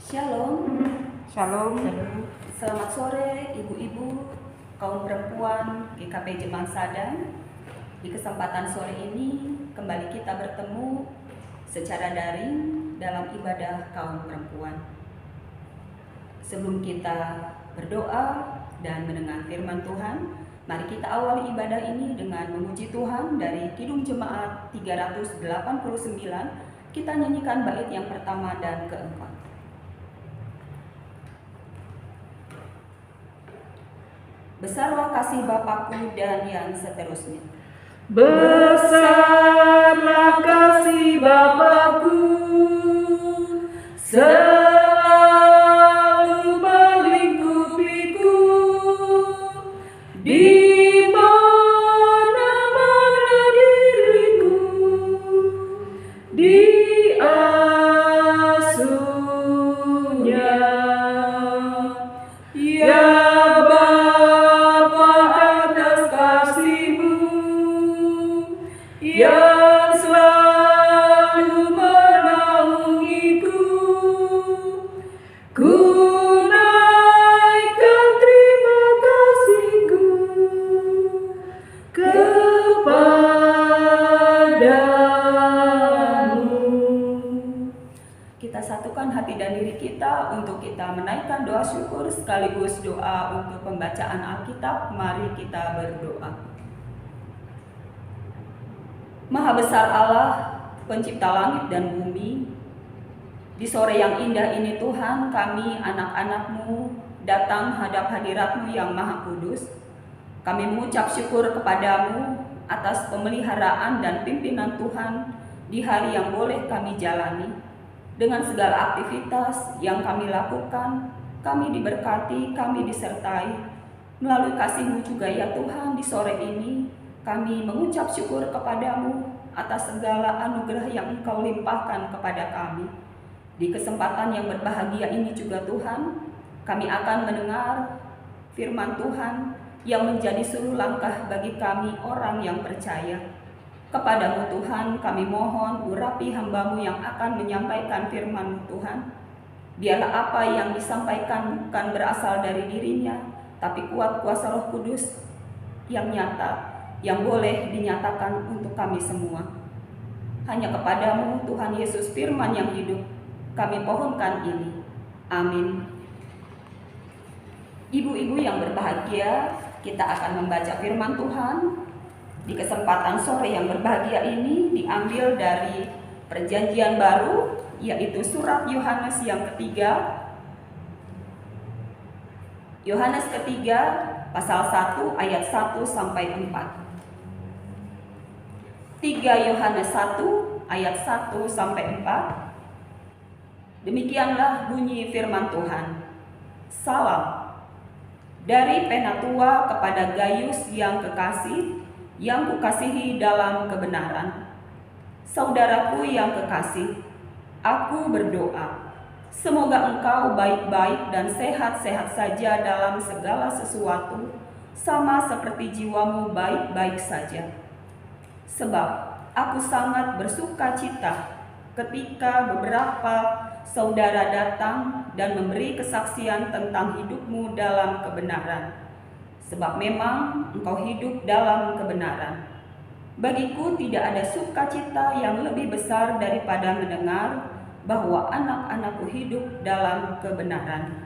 Shalom. Shalom. Selamat sore ibu-ibu, kaum perempuan, GKP Jemaat Sadang. Di kesempatan sore ini kembali kita bertemu secara daring dalam ibadah kaum perempuan. Sebelum kita berdoa dan mendengar firman Tuhan, mari kita awali ibadah ini dengan memuji Tuhan dari Kidung Jemaat 389. Kita nyanyikan bait yang pertama dan keempat. Besarlah kasih Bapakku, dan yang seterusnya. Besarlah kasih Bapakku, selalu melingkupiku di mana-mana diriku diasuhnya. Ya yang selalu menaungiku, ku naikkan terima kasihku kepadamu. Kita satukan hati dan diri kita untuk kita menaikkan doa syukur sekaligus doa untuk pembacaan Alkitab. Mari kita berdoa. Maha besar Allah, pencipta langit dan bumi, di sore yang indah ini Tuhan, kami anak-anak-Mu datang hadap hadirat-Mu yang maha kudus. Kami mengucap syukur kepadamu atas pemeliharaan dan pimpinan Tuhan di hari yang boleh kami jalani. Dengan segala aktivitas yang kami lakukan, kami diberkati, kami disertai. Melalui kasih-Mu juga ya Tuhan, di sore ini kami mengucap syukur kepadamu atas segala anugerah yang Engkau limpahkan kepada kami. Di kesempatan yang berbahagia ini juga Tuhan, kami akan mendengar firman Tuhan yang menjadi suluh langkah bagi kami orang yang percaya. Kepadamu Tuhan kami mohon, urapi hamba-Mu yang akan menyampaikan firman-Mu Tuhan. Biarlah apa yang disampaikan bukan berasal dari dirinya, tapi kuat kuasa Roh Kudus yang nyata, yang boleh dinyatakan untuk kami semua. Hanya kepadamu Tuhan Yesus firman yang hidup kami pohonkan ini. Amin. Ibu-ibu yang berbahagia, kita akan membaca firman Tuhan. Di kesempatan sore yang berbahagia ini diambil dari Perjanjian Baru, yaitu surat Yohanes yang ketiga. Yohanes ketiga pasal 1 ayat 1 sampai 4. 3 Yohanes 1 ayat 1 sampai 4. Demikianlah bunyi firman Tuhan. Salam dari Penatua kepada Gaius yang kekasih, yang kukasihi dalam kebenaran. Saudaraku yang kekasih, aku berdoa, semoga engkau baik-baik dan sehat-sehat saja dalam segala sesuatu, sama seperti jiwamu baik-baik saja. Sebab aku sangat bersuka cita ketika beberapa saudara datang dan memberi kesaksian tentang hidupmu dalam kebenaran. Sebab memang engkau hidup dalam kebenaran. Bagiku tidak ada sukacita yang lebih besar daripada mendengar bahwa anak-anakku hidup dalam kebenaran.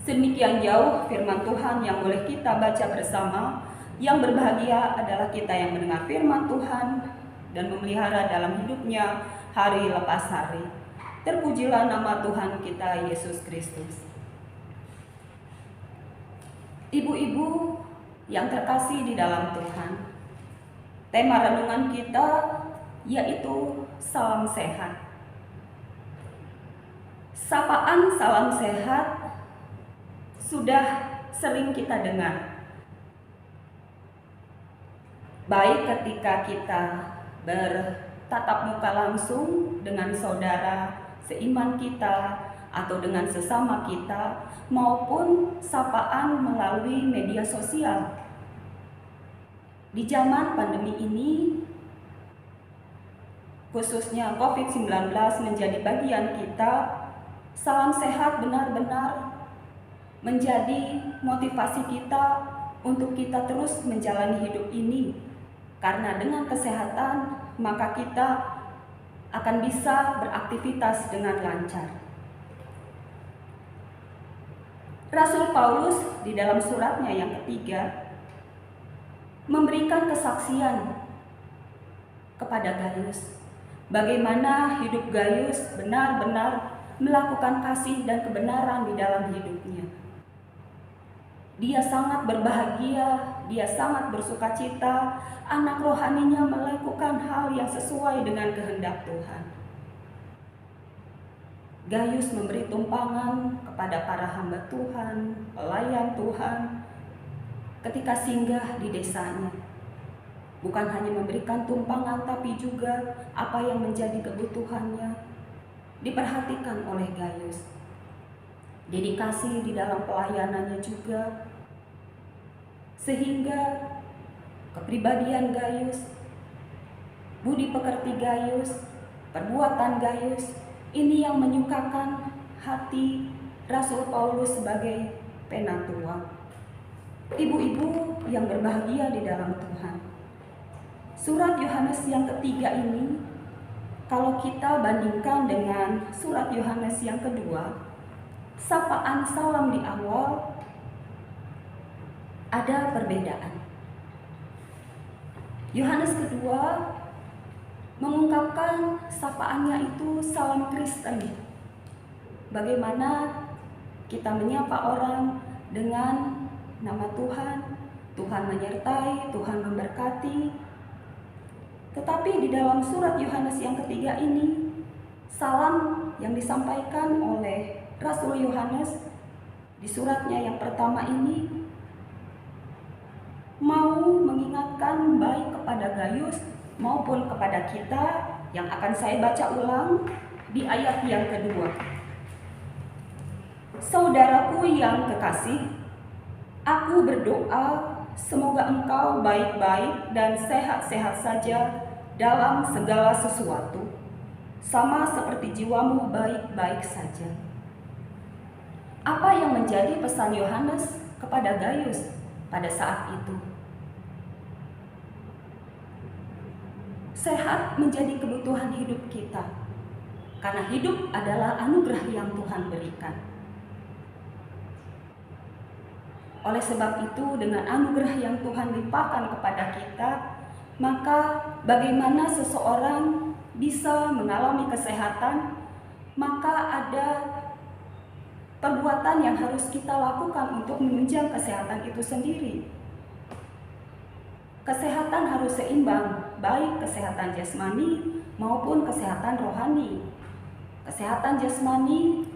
Sedemikian jauh firman Tuhan yang boleh kita baca bersama. Yang berbahagia adalah kita yang mendengar firman Tuhan dan memelihara dalam hidupnya hari lepas hari. Terpujilah nama Tuhan kita Yesus Kristus. Ibu-ibu yang terkasih di dalam Tuhan, tema renungan kita yaitu salam sehat. Sapaan salam sehat sudah sering kita dengar. Baik ketika kita bertatap muka langsung dengan saudara seiman kita atau dengan sesama kita, maupun sapaan melalui media sosial. Di zaman pandemi ini, khususnya COVID-19 menjadi bagian kita, Salam sehat benar-benar menjadi motivasi kita untuk kita terus menjalani hidup ini. Karena dengan kesehatan, maka kita akan bisa beraktivitas dengan lancar. Rasul Paulus di dalam suratnya yang ketiga memberikan kesaksian kepada Gaius. Bagaimana hidup Gaius benar-benar melakukan kasih dan kebenaran di dalam hidupnya. Dia sangat berbahagia, dia sangat bersukacita, anak rohaninya melakukan hal yang sesuai dengan kehendak Tuhan. Gaius memberi tumpangan kepada para hamba Tuhan, pelayan Tuhan, ketika singgah di desanya. Bukan hanya memberikan tumpangan, tapi juga apa yang menjadi kebutuhannya diperhatikan oleh Gaius. Dedikasi di dalam pelayanannya juga, sehingga kepribadian Gaius, budi pekerti Gaius, perbuatan Gaius, ini yang menyukakan hati Rasul Paulus sebagai penatua. Ibu-ibu yang berbahagia di dalam Tuhan. Surat Yohanes yang ketiga ini, kalau kita bandingkan dengan surat Yohanes yang kedua, sapaan salam di awal ada perbedaan. Yohanes kedua mengungkapkan sapaannya itu salam Kristen. Bagaimana kita menyapa orang dengan nama Tuhan, Tuhan menyertai, Tuhan memberkati. Tetapi di dalam surat Yohanes yang ketiga ini, salam yang disampaikan oleh Rasul Yohanes di suratnya yang pertama ini mau mengingatkan baik kepada Gaius maupun kepada kita yang akan saya baca ulang di ayat yang kedua. Saudaraku yang kekasih, aku berdoa semoga engkau baik-baik dan sehat-sehat saja dalam segala sesuatu, sama seperti jiwamu baik-baik saja. Apa yang menjadi pesan Yohanes kepada Gaius pada saat itu? Sehat menjadi kebutuhan hidup kita, karena hidup adalah anugerah yang Tuhan berikan. Oleh sebab itu, dengan anugerah yang Tuhan limpahkan kepada kita, maka bagaimana seseorang bisa mengalami kesehatan, maka ada perbuatan yang harus kita lakukan untuk menunjang kesehatan itu sendiri. Kesehatan harus seimbang, baik kesehatan jasmani maupun kesehatan rohani. Kesehatan jasmani,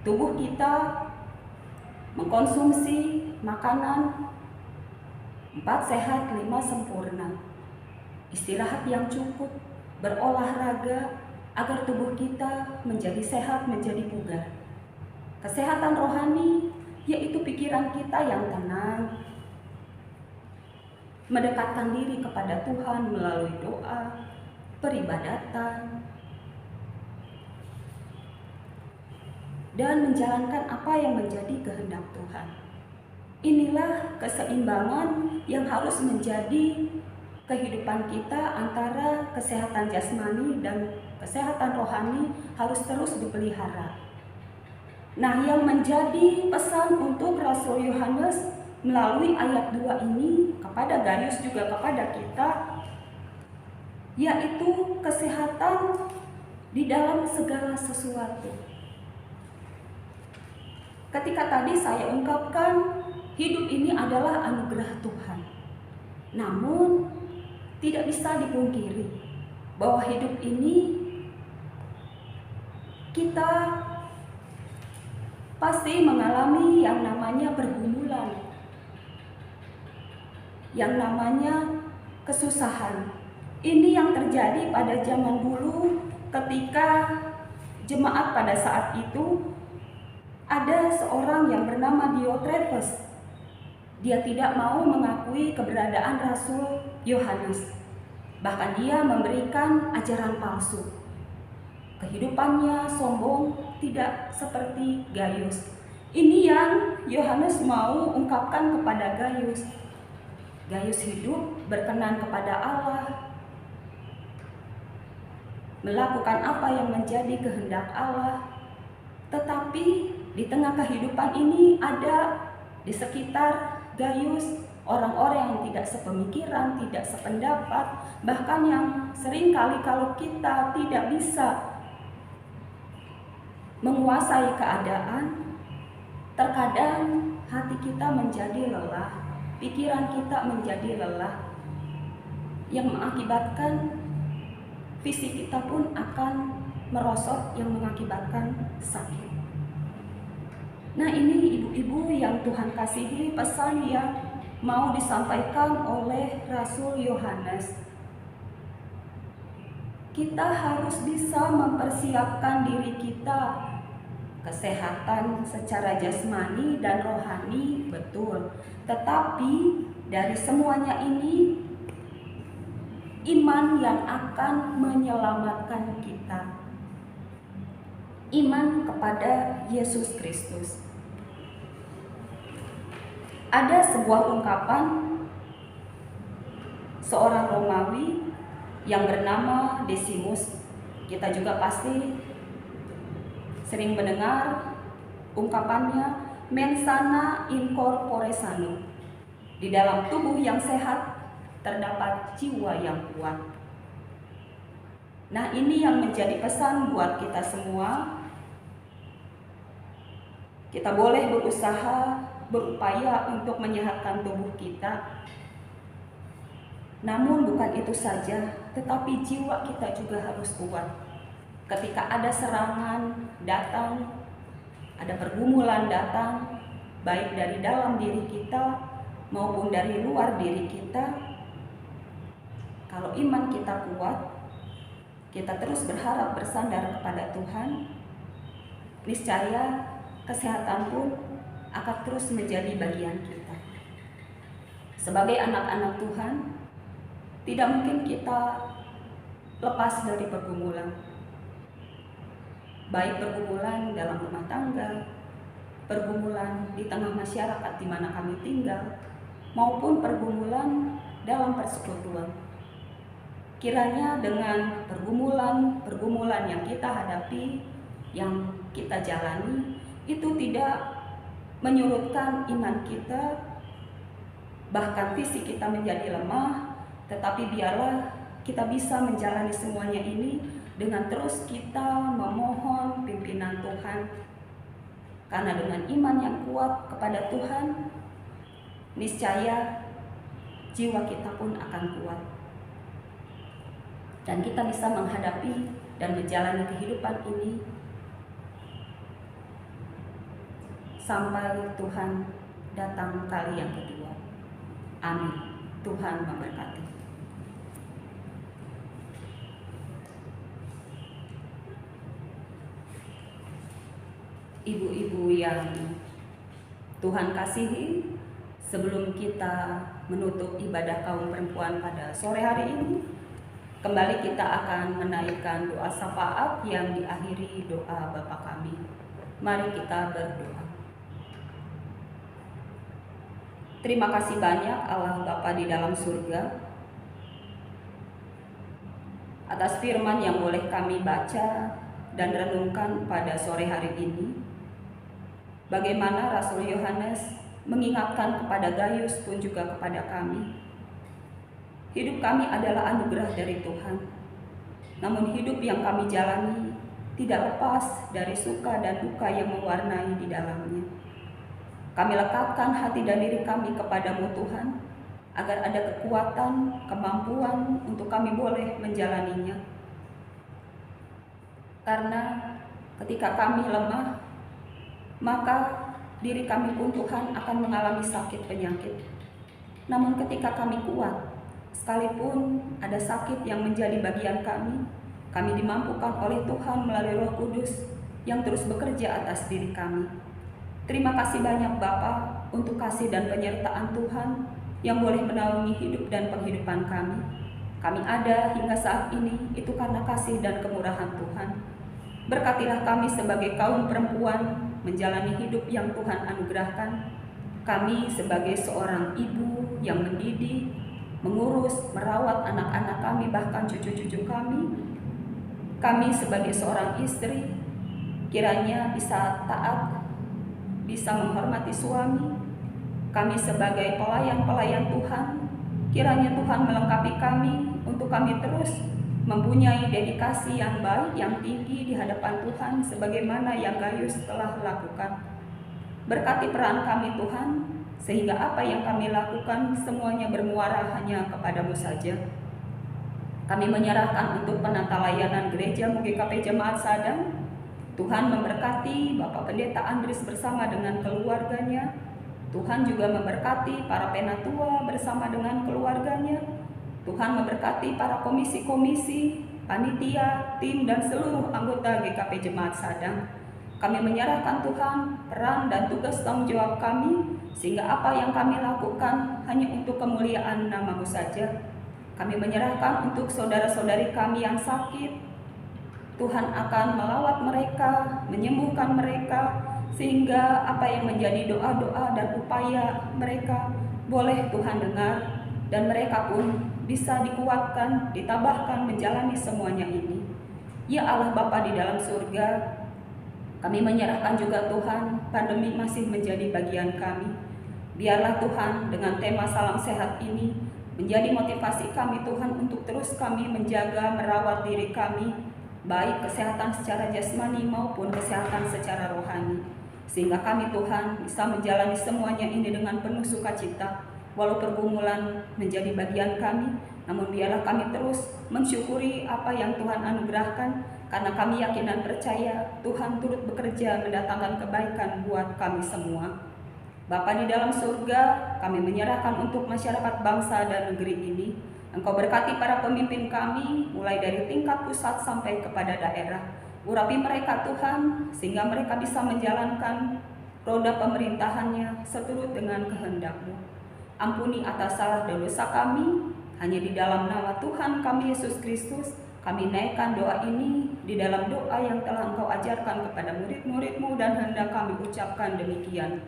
tubuh kita mengkonsumsi makanan 4 sehat 5 sempurna. Istirahat yang cukup, berolahraga agar tubuh kita menjadi sehat, menjadi bugar. Kesehatan rohani yaitu pikiran kita yang tenang, mendekatkan diri kepada Tuhan melalui doa, peribadatan, dan menjalankan apa yang menjadi kehendak Tuhan. Inilah keseimbangan yang harus menjadi kehidupan kita antara kesehatan jasmani dan kesehatan rohani harus terus dipelihara. Nah, yang menjadi pesan untuk Rasul Yohanes melalui ayat 2 ini kepada Gaius juga kepada kita, yaitu kesehatan di dalam segala sesuatu. Ketika tadi saya ungkapkan hidup ini adalah anugerah Tuhan, namun tidak bisa dipungkiri bahwa hidup ini kita pasti mengalami yang namanya pergumulan, yang namanya kesusahan. Ini yang terjadi pada zaman dulu ketika jemaat pada saat itu ada seorang yang bernama Diotrephes. Dia tidak mau mengakui keberadaan Rasul Yohanes. Bahkan dia memberikan ajaran palsu. kehidupannya sombong, tidak seperti Gaius. Ini yang Yohanes mau ungkapkan kepada Gaius. Gaius hidup berkenan kepada Allah, melakukan apa yang menjadi kehendak Allah. Tetapi di tengah kehidupan ini ada di sekitar Gaius orang-orang yang tidak sepemikiran, tidak sependapat, bahkan yang seringkali kalau kita tidak bisa menguasai keadaan, terkadang hati kita menjadi lelah, pikiran kita menjadi lelah, yang mengakibatkan fisik kita pun akan merosot, yang mengakibatkan sakit. Nah, ini ibu-ibu yang Tuhan kasihi, pesan yang mau disampaikan oleh Rasul Yohanes. Kita harus bisa mempersiapkan diri kita, kesehatan secara jasmani dan rohani betul. Tetapi dari semuanya ini, iman yang akan menyelamatkan kita. Iman kepada Yesus Kristus. Ada sebuah ungkapan seorang Romawi yang bernama Decimus. Kita juga pasti sering mendengar ungkapannya mens sana in corpore sano. Di dalam tubuh yang sehat terdapat jiwa yang kuat. Nah, ini yang menjadi pesan buat kita semua. Kita boleh berusaha, berupaya untuk menyehatkan tubuh kita. Namun bukan itu saja, tetapi jiwa kita juga harus kuat. Ketika ada serangan datang, ada pergumulan datang, baik dari dalam diri kita maupun dari luar diri kita, kalau iman kita kuat, kita terus berharap bersandar kepada Tuhan, niscaya kesehatan pun akan terus menjadi bagian kita. Sebagai anak-anak Tuhan, tidak mungkin kita lepas dari pergumulan. Baik pergumulan dalam rumah tangga, pergumulan di tengah masyarakat di mana kami tinggal, maupun pergumulan dalam persekutuan. Kiranya dengan pergumulan yang kita hadapi, yang kita jalani, itu tidak menyurutkan iman kita, bahkan fisik kita menjadi lemah, tetapi biarlah kita bisa menjalani semuanya ini dengan terus kita memohon pimpinan Tuhan. Karena dengan iman yang kuat kepada Tuhan, niscaya jiwa kita pun akan kuat. Dan kita bisa menghadapi dan menjalani kehidupan ini sampai Tuhan datang kali yang kedua. Amin. Tuhan memberkati. Ibu-ibu yang Tuhan kasihi, sebelum kita menutup ibadah kaum perempuan pada sore hari ini, kembali kita akan menaikkan doa syafaat yang diakhiri doa Bapa kami. Mari kita berdoa. Terima kasih banyak Allah Bapa di dalam surga atas firman yang boleh kami baca dan renungkan pada sore hari ini. Bagaimana Rasul Yohanes mengingatkan kepada Gaius pun juga kepada kami. Hidup kami adalah anugerah dari Tuhan. Namun hidup yang kami jalani tidak lepas dari suka dan duka yang mewarnai di dalamnya. Kami lekatkan hati dan diri kami kepadamu Tuhan, agar ada kekuatan, kemampuan untuk kami boleh menjalaninya. Karena ketika kami lemah, maka diri kami pun Tuhan akan mengalami sakit penyakit. Namun ketika kami kuat, sekalipun ada sakit yang menjadi bagian kami dimampukan oleh Tuhan melalui Roh Kudus yang terus bekerja atas diri kami. Terima kasih banyak Bapa untuk kasih dan penyertaan Tuhan yang boleh menaungi hidup dan penghidupan kami. Kami ada hingga saat ini itu karena kasih dan kemurahan Tuhan. Berkatilah kami sebagai kaum perempuan menjalani hidup yang Tuhan anugerahkan. Kami sebagai seorang ibu yang mendidik, mengurus, merawat anak-anak kami, bahkan cucu-cucu kami. Kami sebagai seorang istri, kiranya bisa taat, bisa menghormati suami. Kami sebagai pelayan-pelayan Tuhan, kiranya Tuhan melengkapi kami untuk kami terus mempunyai dedikasi yang baik, yang tinggi di hadapan Tuhan sebagaimana yang Gayus telah lakukan. Berkati peran kami Tuhan, sehingga apa yang kami lakukan semuanya bermuara hanya kepadamu saja. Kami menyerahkan untuk penata layanan gereja MUGKP Jemaat Sadang. Tuhan memberkati Bapak Pendeta Andris bersama dengan keluarganya. Tuhan juga memberkati para penatua bersama dengan keluarganya. Tuhan memberkati para komisi-komisi, panitia, tim, dan seluruh anggota GKP Jemaat Sadang. Kami menyerahkan Tuhan peran dan tugas tanggung jawab kami, sehingga apa yang kami lakukan hanya untuk kemuliaan nama-Mu saja. Kami menyerahkan untuk saudara-saudari kami yang sakit. Tuhan akan melawat mereka, menyembuhkan mereka, sehingga apa yang menjadi doa-doa dan upaya mereka boleh Tuhan dengar, dan mereka pun bisa dikuatkan, ditabahkan menjalani semuanya ini. Ya Allah Bapa di dalam surga, kami menyerahkan juga Tuhan, pandemi masih menjadi bagian kami. Biarlah Tuhan dengan tema Salam Sehat ini menjadi motivasi kami Tuhan untuk terus kami menjaga, merawat diri kami, baik kesehatan secara jasmani maupun kesehatan secara rohani. Sehingga kami Tuhan bisa menjalani semuanya ini dengan penuh sukacita. Walau pergumulan menjadi bagian kami, namun biarlah kami terus mensyukuri apa yang Tuhan anugerahkan, karena kami yakin dan percaya Tuhan turut bekerja mendatangkan kebaikan buat kami semua. Bapa di dalam surga, kami menyerahkan untuk masyarakat bangsa dan negeri ini. Engkau berkati para pemimpin kami, mulai dari tingkat pusat sampai kepada daerah. Urapi mereka Tuhan, sehingga mereka bisa menjalankan roda pemerintahannya seturut dengan kehendak-Mu. Ampuni atas salah dan dosa kami, hanya di dalam nama Tuhan kami Yesus Kristus, kami naikkan doa ini di dalam doa yang telah Engkau ajarkan kepada murid-murid-Mu, dan hendak kami ucapkan demikian.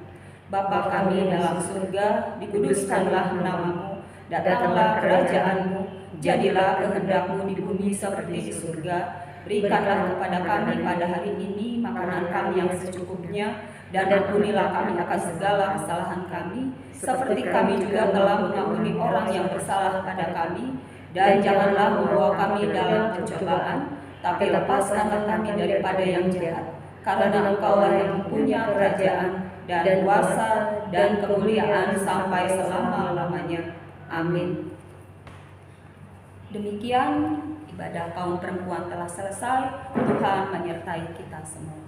Bapa kami dalam surga, dikuduskanlah nama-Mu, datanglah kerajaan-Mu, jadilah kehendak-Mu di bumi seperti di surga. Berikanlah kepada kami pada hari ini makanan kami yang secukupnya, dan ampunilah kami akan segala kesalahan kami, seperti kami juga telah mengampuni orang yang bersalah pada kami. Dan janganlah membawa kami dalam pencobaan, tapi lepaskanlah kami daripada yang jahat. Karena Engkau-lah yang mempunyai kerajaan dan kuasa dan kemuliaan sampai selama-lamanya. Amin. Demikian ibadah kaum perempuan telah selesai. Tuhan menyertai kita semua.